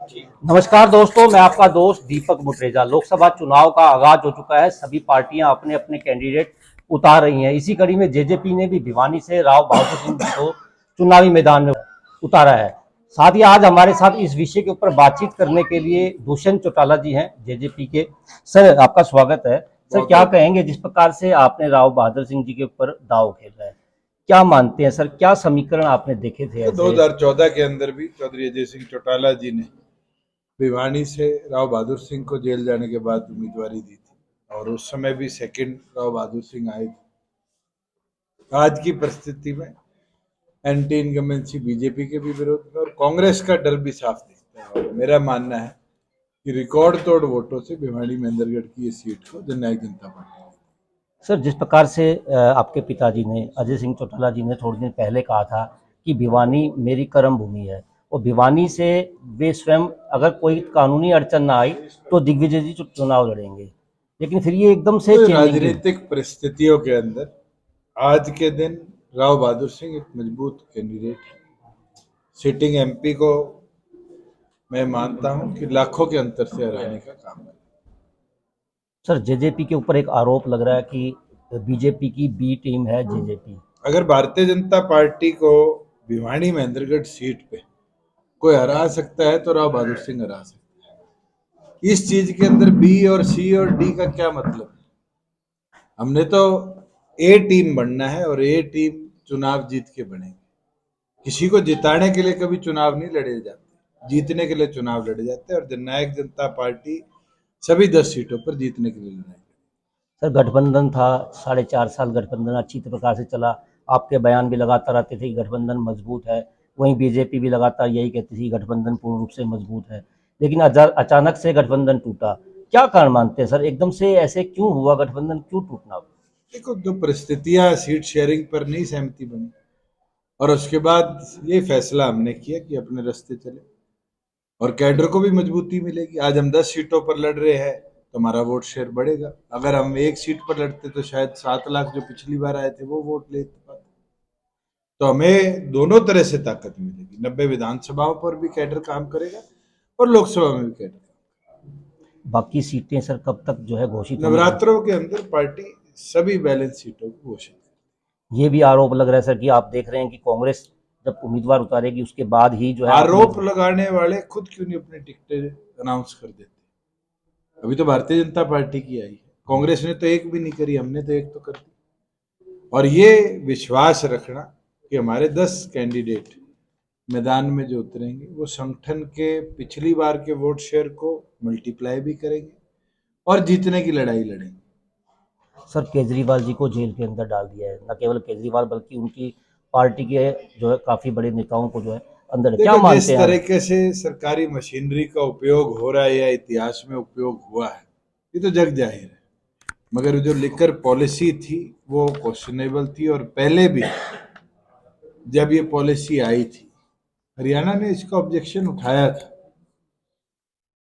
नमस्कार दोस्तों, मैं आपका दोस्त दीपक मुटरेजा। लोकसभा चुनाव का आगाज हो चुका है। सभी पार्टियां अपने अपने कैंडिडेट उतार रही हैं। इसी कड़ी में जेजेपी ने भी भिवानी से राव बहादुर सिंह जी को चुनावी मैदान में उतारा है। साथ ही आज हमारे साथ इस विषय के ऊपर बातचीत करने के लिए दुष्यंत चौटाला जी हैं, जेजेपी के। सर, आपका स्वागत है। सर, क्या कहेंगे जिस प्रकार से आपने राव बहादुर सिंह जी के ऊपर दाव खेला है, क्या मानते हैं सर? क्या समीकरण आपने देखे थे तो ऐसे? 2014 के अंदर भी चौधरी अजय सिंह चौटाला जी ने भिवानी से राव बहादुर सिंह को जेल जाने के बाद उम्मीदवारी दी थी और उस समय भी सेकंड राव बहादुर सिंह आए थे। आज की परिस्थिति में एंटी इनकम्बेंसी बीजेपी के भी विरोध में और कांग्रेस का डर भी साफ दिखता है। और मेरा मानना है कि रिकॉर्ड तोड़ वोटों से भिवानी महेंद्रगढ़ की इस सीट को जननायक जनता पार्टी। सर, जिस प्रकार से आपके पिताजी ने, अजय सिंह चौटाला जी ने थोड़े दिन पहले कहा था कि भिवानी मेरी कर्म भूमि है, और भिवानी से वे स्वयं अगर कोई कानूनी अड़चन ना आई तो दिग्विजय जी चुनाव लड़ेंगे, लेकिन फिर ये एकदम से तो चेंजिंग क्यों? राजनीतिक परिस्थितियों के अंदर आज के दिन राव बहादुर सिंह एक मजबूत कैंडिडेट है। सिटिंग एमपी को मैं मानता हूं कि लाखों के अंतर से हराने का काम है। सर, जेजेपी के ऊपर एक आरोप लग रहा है कि बीजेपी की बी टीम है जेजेपी। अगर भारतीय जनता पार्टी को भिवानी महेंद्रगढ़ सीट पे कोई हरा सकता है तो राव बहादुर सिंह हरा सकता है। इस चीज के अंदर बी और सी और डी का क्या मतलब है? हमने तो ए टीम बनना है और ए टीम चुनाव जीत के बनेगी। किसी को जिताने के लिए कभी चुनाव नहीं लड़े जाते, जीतने के लिए चुनाव लड़े जाते हैं और जननायक जनता पार्टी सभी 10 सीटों पर जीतने के लिए लड़ाई। सर, गठबंधन था, 4.5 साल गठबंधन अच्छी प्रकार से चला। आपके बयान भी लगातार आते थे कि गठबंधन मजबूत है। वहीं बीजेपी भी लगातार यही कहती थी गठबंधन पूर्ण रूप से मजबूत है, लेकिन अचानक से गठबंधन टूटा। क्या कारण मानते हैं सर, एकदम से ऐसे क्यों हुआ? गठबंधन क्यों टूटना? देखो, जो परिस्थितियां सीट शेयरिंग पर नहीं सहमति बनी और उसके बाद ये फैसला हमने किया कि अपने रास्ते चले और कैडर को भी मजबूती मिलेगी। आज हम 10 सीटों पर लड़ रहे हैं तो हमारा वोट शेयर बढ़ेगा। अगर हम एक सीट पर लड़ते तो शायद 7 लाख जो पिछली बार आए थे वो वोट ले पाते। तो हमें दोनों तरह से ताकत मिलेगी। 90 विधानसभाओं पर भी कैडर काम करेगा और लोकसभा में भी कैडर। बाकी सीटें सर कब तक जो है घोषित होंगी? नवरात्रों के अंदर पार्टी सभी बैलेंस सीटों को घोषित। ये भी आरोप लग रहा है सर कि आप देख रहे हैं कि कांग्रेस जब उम्मीदवार उतारेगी उसके बाद ही जो है आप आरोप लगाने वाले खुद क्यों नहीं अपनी टिकटें अनाउंस कर देते? अभी तो भारतीय जनता पार्टी की आई है, कांग्रेस ने तो एक भी नहीं करी, हमने तो एक तो कर दी। और ये विश्वास रखना कि हमारे 10 कैंडिडेट मैदान में जो उतरेंगे वो संगठन के पिछली बार के वोट शेयर को मल्टीप्लाई भी करेंगे और जीतने की लड़ाई लड़ेंगे। सर, केजरीवाल जी को जेल के अंदर डाल दिया है। न केवल केजरीवाल बल्कि उनकी पार्टी के जो है काफी बड़े नेताओं को जो है अंदर, क्या देखो, जिस मानते हैं आप? तरीके से सरकारी मशीनरी का उपयोग हो रहा है या इतिहास में उपयोग हुआ है ये तो जग जाहिर है। मगर जो लिकर पॉलिसी थी वो क्वेश्चनेबल थी और पहले भी जब ये पॉलिसी आई थी हरियाणा ने इसका ऑब्जेक्शन उठाया था।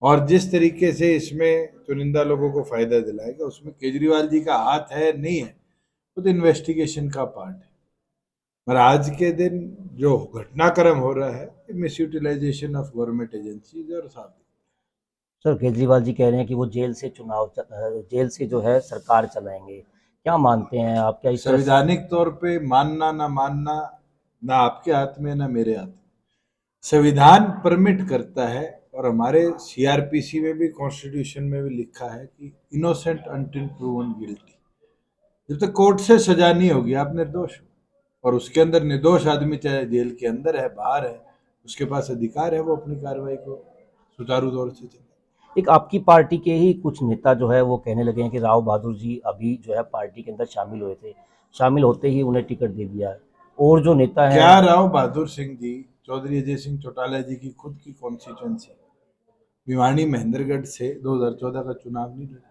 और जिस तरीके से इसमें चुनिंदा लोगों को फायदा दिलाएगा उसमें केजरीवाल जी का हाथ है नहीं है, वो तो इन्वेस्टिगेशन का पार्ट है। पर आज के दिन जो घटनाक्रम हो रहा है misutilisation of government agencies और साथ। सर, केजरीवाल जी कह रहे हैं कि वो जेल से जो है सरकार चलाएंगे। क्या मानते हैं आप? क्या इस तरह से? संवैधानिक तौर पे मानना ना मानना ना आपके हाथ में ना मेरे हाथ में। संविधान परमिट करता है और हमारे सीआरपीसी में भी कॉन्स्टिट्यूशन में भी लिखा है कि इनोसेंट अनटिल प्रूवन गिल्टी। जब तक कोर्ट से सजा नहीं होगी आप निर्दोष हो। और उसके अंदर निर्दोष आदमी चाहे जेल के अंदर है बाहर है, उसके पास अधिकार है वो अपनी कार्रवाई को सुचारू तौर से चले। एक आपकी पार्टी के ही कुछ नेता जो है वो कहने लगे हैं कि राव बहादुर जी अभी जो है पार्टी के अंदर शामिल हुए थे, शामिल होते ही उन्हें टिकट दे दिया है। और जो नेता क्या हैं, राव बहादुर सिंह जी चौधरी अजय सिंह चौटाला जी की खुद की कॉन्स्टिट्यूंसी भिवानी महेंद्रगढ़ से 2014 का चुनाव नहीं लड़ा?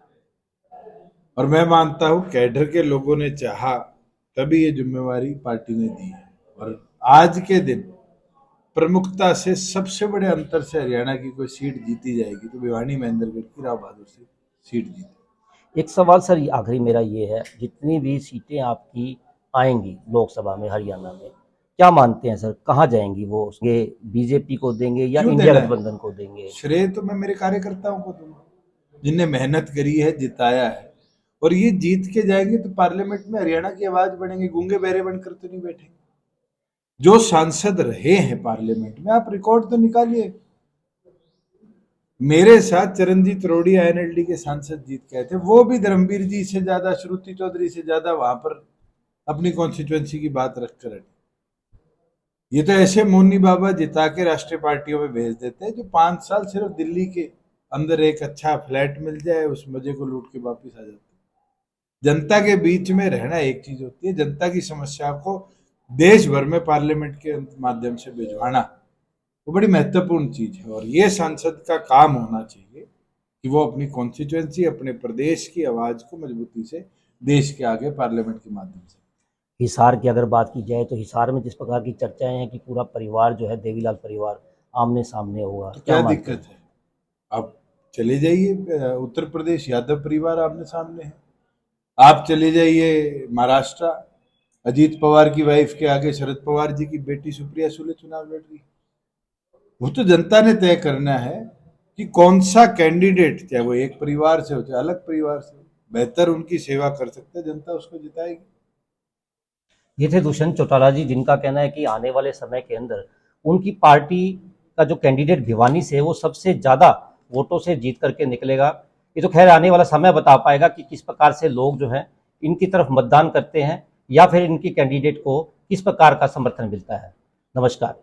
और मैं मानता हूं कैडर के लोगों ने चाहा तभी ये जिम्मेवारी पार्टी ने दी है। और आज के दिन प्रमुखता से सबसे बड़े अंतर से हरियाणा की कोई सीट जीती जाएगी तो भिवानी महेंद्रगढ़ की राव बहादुर से सीट जीती। एक सवाल सर आखिरी मेरा ये है, जितनी भी सीटें आपकी आएंगी लोकसभा में हरियाणा में, क्या मानते हैं सर, कहाँ जाएंगी वो? ये बीजेपी को देंगे या क्यों इंडिया देना है? गठबंधन को देंगे? श्रेय तो मैं मेरे कार्यकर्ताओं को दूंगा, जिनने मेहनत करी है, जिताया है। और ये जीत के जाएंगे तो पार्लियामेंट में हरियाणा की आवाज बढ़ेंगे, गूंगे बहरे बनकर तो नहीं बैठेंगे। जो सांसद रहे हैं पार्लियामेंट में, आप रिकॉर्ड तो निकालिए। मेरे साथ चरणजीत रोड़ी आईएनएलडी के सांसद जीत के आए थे, वो भी धर्मवीर जी से ज्यादा, श्रुति चौधरी से ज्यादा वहां पर अपनी कॉन्स्टिट्युएंसी की बात रखकर हटे। ये तो ऐसे मोनी बाबा जिता के राष्ट्रीय पार्टियों में भेज देते हैं, जो 5 साल सिर्फ दिल्ली के अंदर एक अच्छा फ्लैट मिल जाए, उस मजे को लूट के वापिस आ जाते हैं। जनता के बीच में रहना एक चीज होती है, जनता की समस्या को देश भर में पार्लियामेंट के माध्यम से भिजवाना वो बड़ी महत्वपूर्ण चीज है। और ये सांसद का काम होना चाहिए कि वो अपनी कॉन्स्टिट्युएंसी, अपने प्रदेश की आवाज को मजबूती से देश के आगे पार्लियामेंट के माध्यम से। हिसार की अगर बात की जाए तो हिसार में जिस प्रकार की चर्चाएं हैं कि पूरा परिवार जो है, देवीलाल परिवार आमने सामने होगा, तो क्या क्या मानते हैं? दिक्कत है? आप चले जाइए उत्तर प्रदेश, यादव परिवार आमने सामने है। आप चले जाइए महाराष्ट्र, अजीत पवार की वाइफ के आगे शरद पवार जी की बेटी सुप्रिया सुले चुनाव लड़ रही। वो तो जनता ने तय करना है कि कौन सा कैंडिडेट, चाहे वो एक परिवार से हो चाहे अलग परिवार से हो, बेहतर उनकी सेवा कर सकता है, जनता उसको जिताएगी। ये थे दुष्यंत चौटाला जी, जिनका कहना है कि आने वाले समय के अंदर उनकी पार्टी का जो कैंडिडेट भिवानी से है वो सबसे ज़्यादा वोटों से जीत करके निकलेगा। ये तो खैर आने वाला समय बता पाएगा कि किस प्रकार से लोग जो हैं इनकी तरफ मतदान करते हैं या फिर इनकी कैंडिडेट को किस प्रकार का समर्थन मिलता है। नमस्कार।